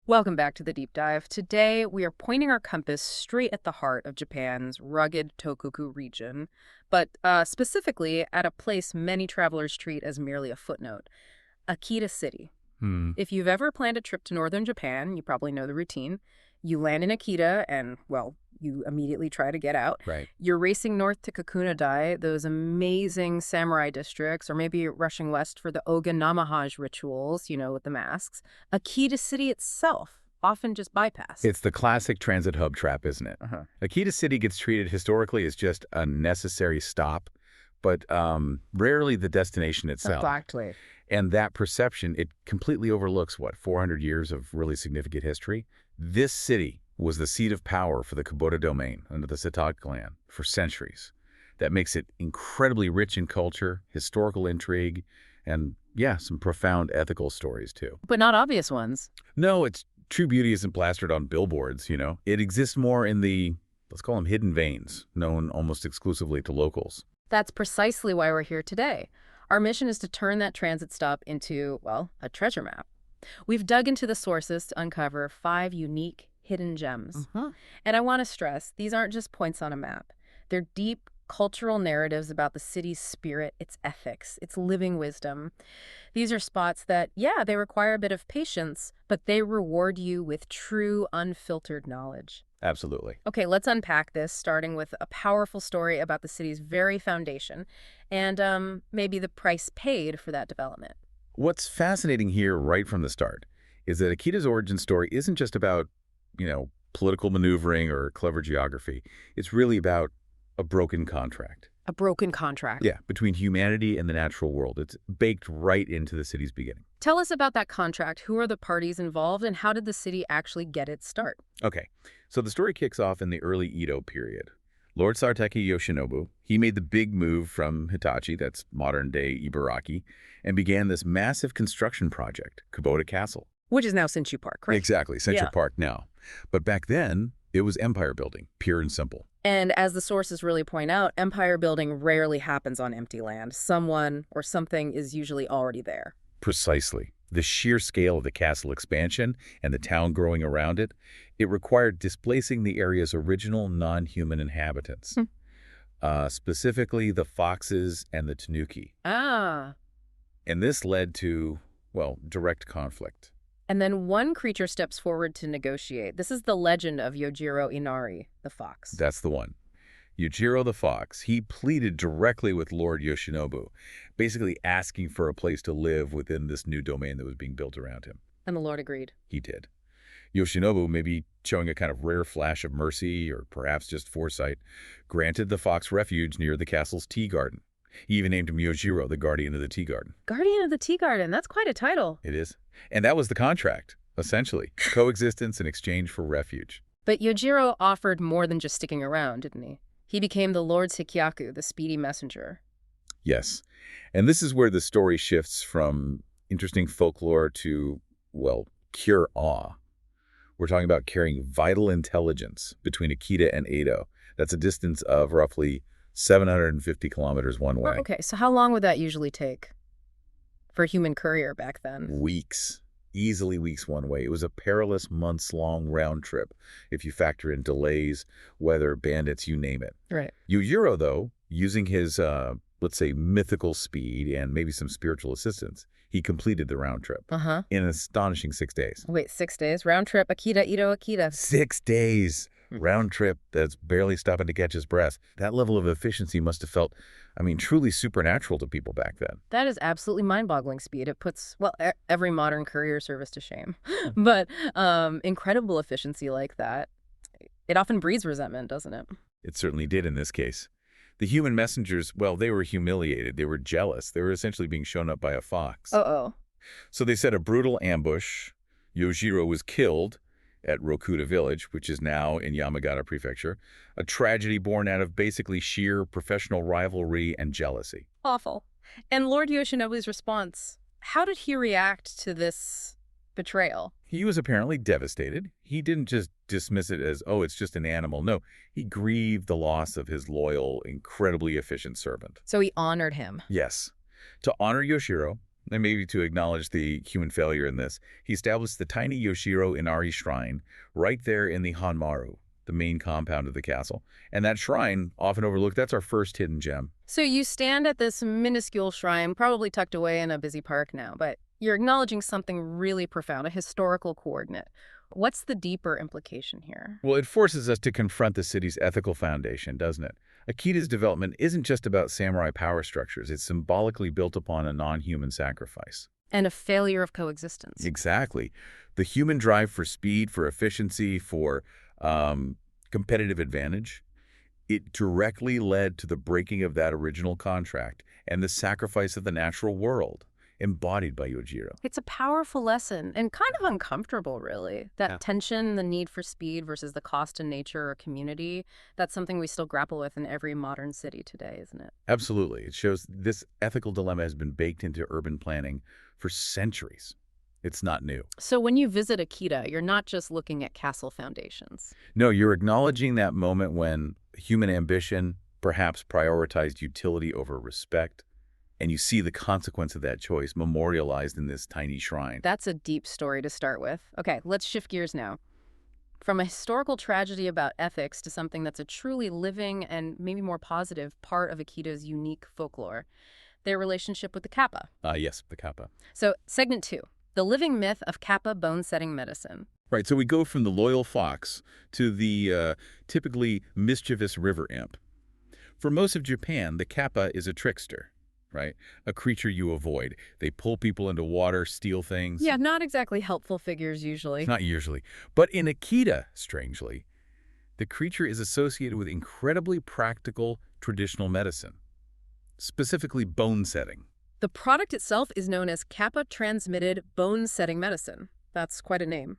Welcome back to the deep dive. Today, we are pointing our compass straight at the heart of Japan's rugged Tohoku region, but specifically at a place many travelers treat as merely a footnote, Akita City. Hmm. If you've ever planned a trip to northern Japan, you probably know the routine. You land in Akita and, well, you immediately try to get out. Right. You're racing north to Kakunadai, those amazing samurai districts, or maybe you're rushing west for the Oga Namahage rituals, with the masks. Akita City itself, often just bypassed. It's the classic transit hub trap, isn't it? Uh-huh. Akita City gets treated historically as just a necessary stop, but rarely the destination itself. Exactly. And that perception, it completely overlooks, 400 years of really significant history? This city was the seat of power for the Kubota domain under the Setake clan for centuries. That makes it incredibly rich in culture, historical intrigue, and, yeah, some profound ethical stories, too. But not obvious ones. No, its true beauty isn't plastered on billboards, It exists more in the, let's call them hidden veins, known almost exclusively to locals. That's precisely why we're here today. Our mission is to turn that transit stop into, well, a treasure map. We've dug into the sources to uncover 5 unique hidden gems. And I want to stress, these aren't just points on a map. They're deep cultural narratives about the city's spirit, its ethics, its living wisdom. These are spots that, yeah, they require a bit of patience, but they reward you with true, unfiltered knowledge. Absolutely. Okay, let's unpack this, starting with a powerful story about the city's very foundation and maybe the price paid for that development. What's fascinating here right from the start is that Akita's origin story isn't just about, political maneuvering or clever geography. It's really about a broken contract. A broken contract. Yeah, between humanity and the natural world. It's baked right into the city's beginning. Tell us about that contract. Who are the parties involved and how did the city actually get its start? Okay, so the story kicks off in the early Edo period. Lord Saiteki Yoshinobu, he made the big move from Hitachi, that's modern-day Ibaraki, and began this massive construction project, Kubota Castle. Which is now Senshu Park, right? Exactly, Central Yeah. Park now. But back then, it was empire building, pure and simple. And as the sources really point out, empire building rarely happens on empty land. Someone or something is usually already there. Precisely. The sheer scale of the castle expansion and the town growing around it, it required displacing the area's original non-human inhabitants. Specifically the foxes and the tanuki. Ah. And this led to, direct conflict. And then one creature steps forward to negotiate. This is the legend of Yojiro Inari, the fox. That's the one. Yojiro the Fox, he pleaded directly with Lord Yoshinobu, basically asking for a place to live within this new domain that was being built around him. And the Lord agreed. He did. Yoshinobu, maybe showing a kind of rare flash of mercy or perhaps just foresight, granted the fox refuge near the castle's tea garden. He even named him Yojiro, the guardian of the tea garden. Guardian of the Tea Garden. That's quite a title. It is. And that was the contract, essentially. Coexistence in exchange for refuge. But Yojiro offered more than just sticking around, didn't he? He became the Lord Sikyaku, the speedy messenger. Yes. And this is where the story shifts from interesting folklore to, pure awe. We're talking about carrying vital intelligence between Akita and Edo. That's a distance of roughly 750 kilometers one way. Oh, okay, so how long would that usually take for a human courier back then? Weeks. Easily weeks one way. It was a perilous months-long round trip if you factor in delays, weather, bandits, you name it. Right. Yojiro, though, using his, let's say, mythical speed and maybe some spiritual assistance, he completed the round trip in an astonishing 6 days. Wait, 6 days? Round trip, Akita, Edo, Akita. 6 days. Round trip that's barely stopping to catch his breath. That level of efficiency must have felt, truly supernatural to people back then. That is absolutely mind-boggling speed. It puts, every modern courier service to shame. But incredible efficiency like that, it often breeds resentment, doesn't it? It certainly did in this case. The human messengers, they were humiliated. They were jealous. They were essentially being shown up by a fox. Uh-oh. So they set a brutal ambush. Yojiro was killed at Rokuta village, which is now in Yamagata Prefecture, a tragedy born out of basically sheer professional rivalry and jealousy. Awful. And Lord Yoshinobu's response, how did he react to this betrayal? He was apparently devastated. He didn't just dismiss it as, it's just an animal. No, he grieved the loss of his loyal, incredibly efficient servant. So he honored him. Yes. To honor Yoshiro, and maybe to acknowledge the human failure in this, he established the tiny Yojiro Inari shrine right there in the Hanmaru, the main compound of the castle. And that shrine, often overlooked, that's our first hidden gem. So you stand at this minuscule shrine, probably tucked away in a busy park now, but you're acknowledging something really profound, a historical coordinate. What's the deeper implication here? Well, it forces us to confront the city's ethical foundation, doesn't it? Akita's development isn't just about samurai power structures. It's symbolically built upon a non-human sacrifice. And a failure of coexistence. Exactly. The human drive for speed, for efficiency, for competitive advantage, it directly led to the breaking of that original contract and the sacrifice of the natural world, embodied by Yojiro. It's a powerful lesson and kind of uncomfortable, really. That tension, the need for speed versus the cost in nature or community, that's something we still grapple with in every modern city today, isn't it? Absolutely. It shows this ethical dilemma has been baked into urban planning for centuries. It's not new. So when you visit Akita, you're not just looking at castle foundations. No, you're acknowledging that moment when human ambition perhaps prioritized utility over respect, and you see the consequence of that choice memorialized in this tiny shrine. That's a deep story to start with. Okay, let's shift gears now. From a historical tragedy about ethics to something that's a truly living and maybe more positive part of Akita's unique folklore, their relationship with the Kappa. Yes, the Kappa. So, segment 2, the living myth of Kappa bone-setting medicine. Right, so we go from the loyal fox to the typically mischievous river imp. For most of Japan, the Kappa is a trickster, right? A creature you avoid. They pull people into water, steal things. Yeah, not exactly helpful figures usually. Not usually. But in Akita, strangely, the creature is associated with incredibly practical traditional medicine, specifically bone setting. The product itself is known as Kappa-transmitted bone-setting medicine. That's quite a name.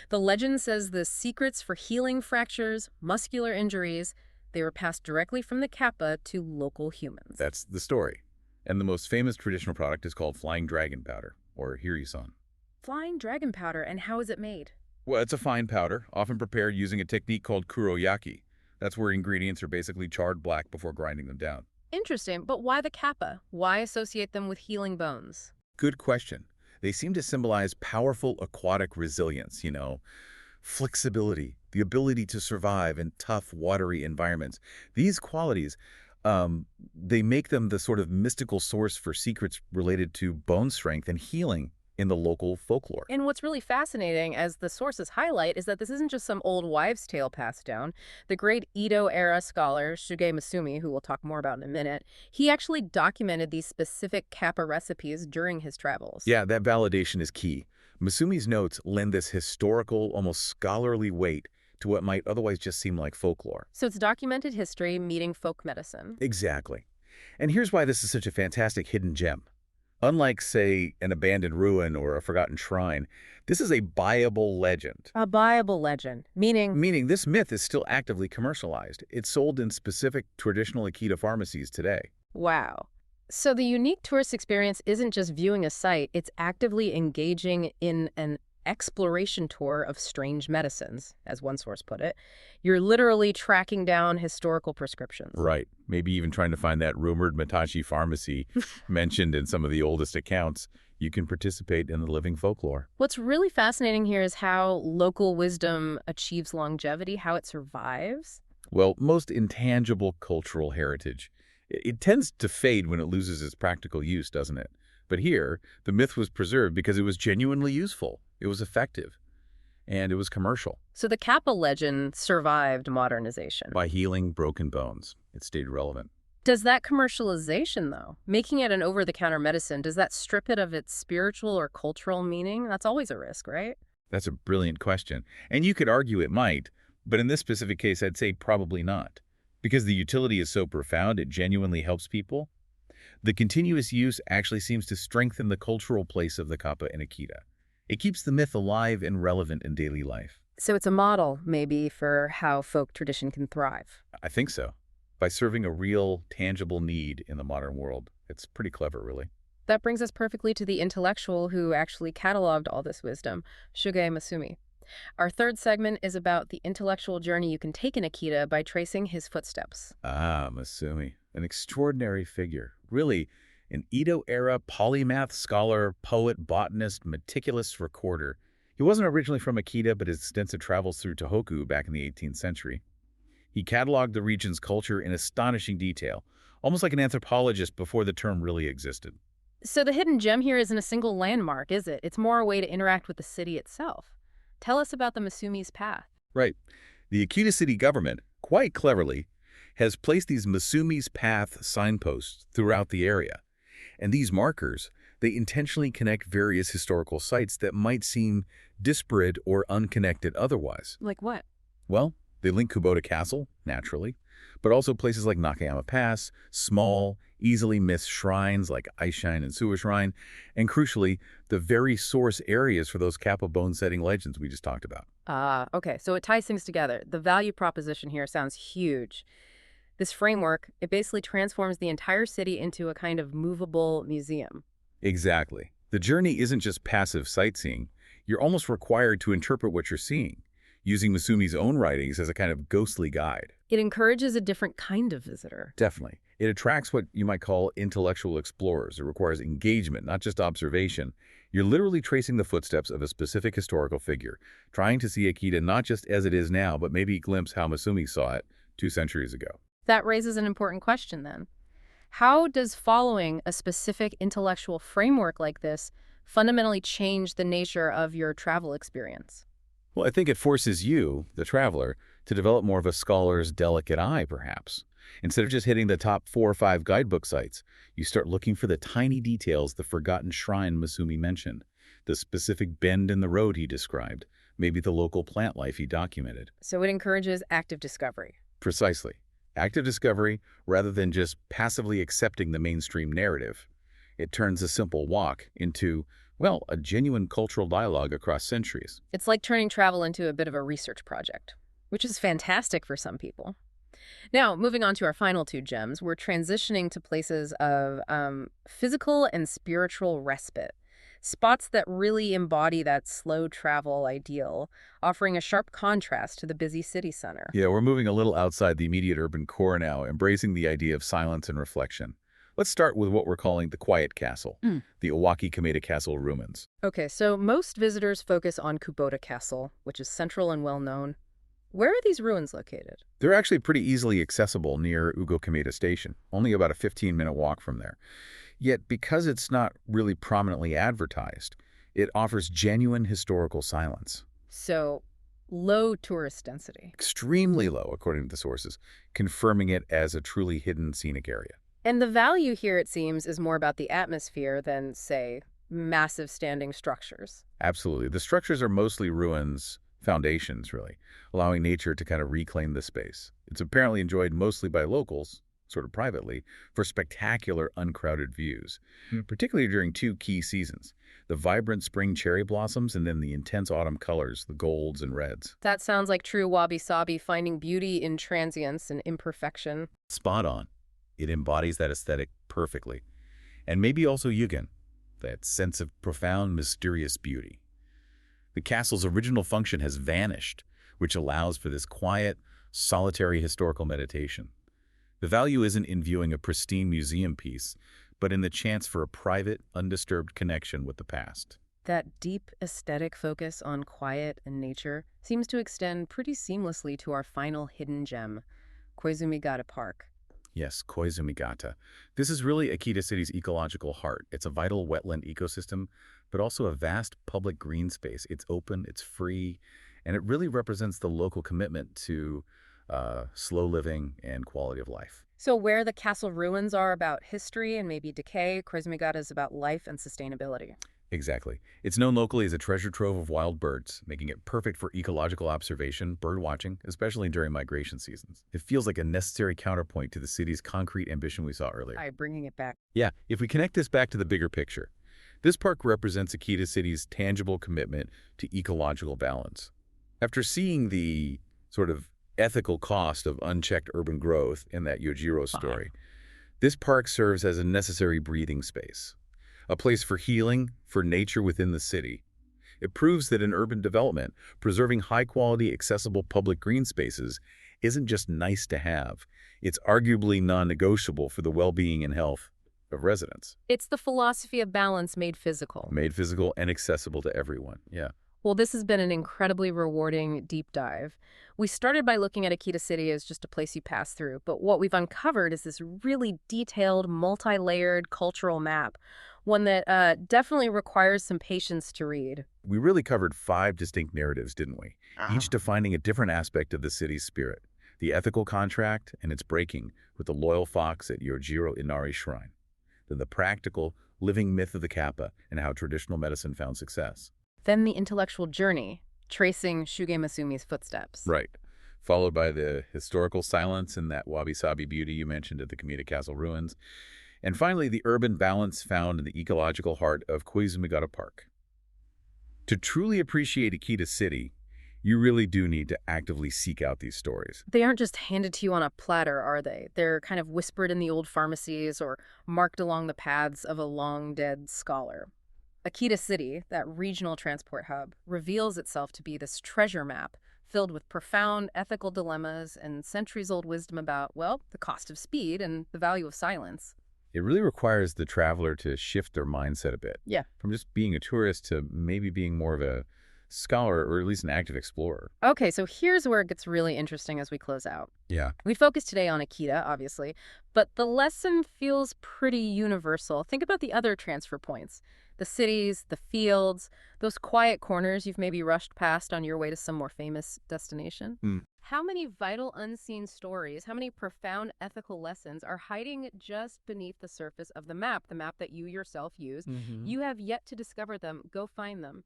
The legend says the secrets for healing fractures, muscular injuries, they were passed directly from the Kappa to local humans. That's the story. And the most famous traditional product is called flying dragon powder, or hiryu-san. Flying dragon powder, and how is it made? Well, it's a fine powder, often prepared using a technique called kuroyaki. That's where ingredients are basically charred black before grinding them down. Interesting, but why the Kappa? Why associate them with healing bones? Good question. They seem to symbolize powerful aquatic resilience, flexibility, the ability to survive in tough, watery environments. These qualities, they make them the sort of mystical source for secrets related to bone strength and healing in the local folklore. And what's really fascinating, as the sources highlight, is that this isn't just some old wives' tale passed down. The great Edo-era scholar, Sugae Masumi, who we'll talk more about in a minute, he actually documented these specific Kappa recipes during his travels. Yeah, that validation is key. Masumi's notes lend this historical, almost scholarly weight to what might otherwise just seem like folklore. So it's documented history meeting folk medicine. Exactly. And here's why this is such a fantastic hidden gem. Unlike, say, an abandoned ruin or a forgotten shrine, this is a buyable legend. A buyable legend, meaning? Meaning this myth is still actively commercialized. It's sold in specific traditional Akita pharmacies today. Wow. So the unique tourist experience isn't just viewing a site, it's actively engaging in an exploration tour of strange medicines, as one source put it. You're literally tracking down historical prescriptions. Right. Maybe even trying to find that rumored Matachi pharmacy mentioned in some of the oldest accounts. You can participate in the living folklore. What's really fascinating here is how local wisdom achieves longevity, how it survives. Well, most intangible cultural heritage, it tends to fade when it loses its practical use, doesn't it? But here, the myth was preserved because it was genuinely useful. It was effective. And it was commercial. So the Kappa legend survived modernization. By healing broken bones, it stayed relevant. Does that commercialization, though, making it an over-the-counter medicine, does that strip it of its spiritual or cultural meaning? That's always a risk, right? That's a brilliant question. And you could argue it might, but in this specific case, I'd say probably not. Because the utility is so profound, it genuinely helps people. The continuous use actually seems to strengthen the cultural place of the Kappa in Akita. It keeps the myth alive and relevant in daily life. So it's a model, maybe, for how folk tradition can thrive. I think so. By serving a real, tangible need in the modern world. It's pretty clever, really. That brings us perfectly to the intellectual who actually cataloged all this wisdom, Sugae Masumi. Our third segment is about the intellectual journey you can take in Akita by tracing his footsteps. Ah, Masumi. An extraordinary figure. Really An Edo-era polymath scholar, poet, botanist, meticulous recorder. He wasn't originally from Akita, but his extensive travels through Tohoku back in the 18th century. He cataloged the region's culture in astonishing detail, almost like an anthropologist before the term really existed. So the hidden gem here isn't a single landmark, is it? It's more a way to interact with the city itself. Tell us about the Masumi's Path. Right. The Akita City government, quite cleverly, has placed these Masumi's Path signposts throughout the area. And these markers, they intentionally connect various historical sites that might seem disparate or unconnected otherwise. Like what? Well, they link Kubota Castle, naturally, but also places like Nakayama Pass, small, easily missed shrines like Ice Shrine and Suwa Shrine, and crucially, the very source areas for those Kappa bone-setting legends we just talked about. Okay, so it ties things together. The value proposition here sounds huge. This framework, it basically transforms the entire city into a kind of movable museum. Exactly. The journey isn't just passive sightseeing. You're almost required to interpret what you're seeing, using Masumi's own writings as a kind of ghostly guide. It encourages a different kind of visitor. Definitely. It attracts what you might call intellectual explorers. It requires engagement, not just observation. You're literally tracing the footsteps of a specific historical figure, trying to see Akita not just as it is now, but maybe glimpse how Masumi saw it 2 centuries ago. That raises an important question then. How does following a specific intellectual framework like this fundamentally change the nature of your travel experience? Well, I think it forces you, the traveler, to develop more of a scholar's delicate eye, perhaps. Instead of just hitting the top 4 or 5 guidebook sites, you start looking for the tiny details, the forgotten shrine Masumi mentioned, the specific bend in the road he described, maybe the local plant life he documented. So it encourages active discovery. Precisely. Active discovery rather than just passively accepting the mainstream narrative. It turns a simple walk into, well, a genuine cultural dialogue across centuries. It's like turning travel into a bit of a research project, which is fantastic for some people. Now, moving on to our final 2 gems, we're transitioning to places of physical and spiritual respite. Spots that really embody that slow travel ideal, offering a sharp contrast to the busy city center. Yeah, we're moving a little outside the immediate urban core now, embracing the idea of silence and reflection. Let's start with what we're calling the Quiet Castle, the Iwaki Kameda Castle Ruins. Okay, so most visitors focus on Kubota Castle, which is central and well-known. Where are these ruins located? They're actually pretty easily accessible near Ugo Kameda Station, only about a 15-minute walk from there. Yet, because it's not really prominently advertised, it offers genuine historical silence. So, low tourist density. Extremely low, according to the sources, confirming it as a truly hidden scenic area. And the value here, it seems, is more about the atmosphere than, say, massive standing structures. Absolutely. The structures are mostly ruins, foundations, really, allowing nature to kind of reclaim the space. It's apparently enjoyed mostly by locals, sort of privately, for spectacular, uncrowded views, particularly during 2 key seasons, the vibrant spring cherry blossoms and then the intense autumn colors, the golds and reds. That sounds like true wabi-sabi, finding beauty in transience and imperfection. Spot on. It embodies that aesthetic perfectly. And maybe also Yugen, that sense of profound, mysterious beauty. The castle's original function has vanished, which allows for this quiet, solitary historical meditation. The value isn't in viewing a pristine museum piece, but in the chance for a private, undisturbed connection with the past. That deep aesthetic focus on quiet and nature seems to extend pretty seamlessly to our final hidden gem, Koizumigata Park. Yes, Koizumigata. This is really Akita City's ecological heart. It's a vital wetland ecosystem, but also a vast public green space. It's open, it's free, and it really represents the local commitment to slow living and quality of life. So where the castle ruins are about history and maybe decay, Koizumigata is about life and sustainability. Exactly. It's known locally as a treasure trove of wild birds, making it perfect for ecological observation, bird watching, especially during migration seasons. It feels like a necessary counterpoint to the city's concrete ambition we saw earlier. Bringing it back. Yeah, if we connect this back to the bigger picture, this park represents Akita City's tangible commitment to ecological balance. After seeing the sort of ethical cost of unchecked urban growth in that Yojiro story, this park serves as a necessary breathing space, a place for healing, for nature within the city. It proves that in urban development, preserving high-quality, accessible public green spaces isn't just nice to have. It's arguably non-negotiable for the well-being and health of residents. It's the philosophy of balance made physical. Made physical and accessible to everyone. Yeah. Well, this has been an incredibly rewarding deep dive. We started by looking at Akita City as just a place you pass through, but what we've uncovered is this really detailed, multi-layered cultural map, one that definitely requires some patience to read. We really covered 5 distinct narratives, didn't we? Each defining a different aspect of the city's spirit. The ethical contract and its breaking with the loyal fox at Yojiro Inari Shrine. Then the practical, living myth of the Kappa and how traditional medicine found success. Then the intellectual journey, tracing Sugae Masumi's footsteps. Right. Followed by the historical silence and that wabi-sabi beauty you mentioned at the Kameda Castle Ruins. And finally, the urban balance found in the ecological heart of Koizumigata Park. To truly appreciate Akita City, you really do need to actively seek out these stories. They aren't just handed to you on a platter, are they? They're kind of whispered in the old pharmacies or marked along the paths of a long-dead scholar. Akita City, that regional transport hub, reveals itself to be this treasure map filled with profound ethical dilemmas and centuries-old wisdom about, well, the cost of speed and the value of silence. It really requires the traveler to shift their mindset a bit. Yeah. From just being a tourist to maybe being more of a scholar or at least an active explorer. Okay, so here's where it gets really interesting as we close out. Yeah. We focus today on Akita, obviously, but the lesson feels pretty universal. Think about the other transfer points. The cities, the fields, those quiet corners you've maybe rushed past on your way to some more famous destination. How many vital unseen stories, how many profound ethical lessons are hiding just beneath the surface of the map that you yourself use? You have yet to discover them. Go find them.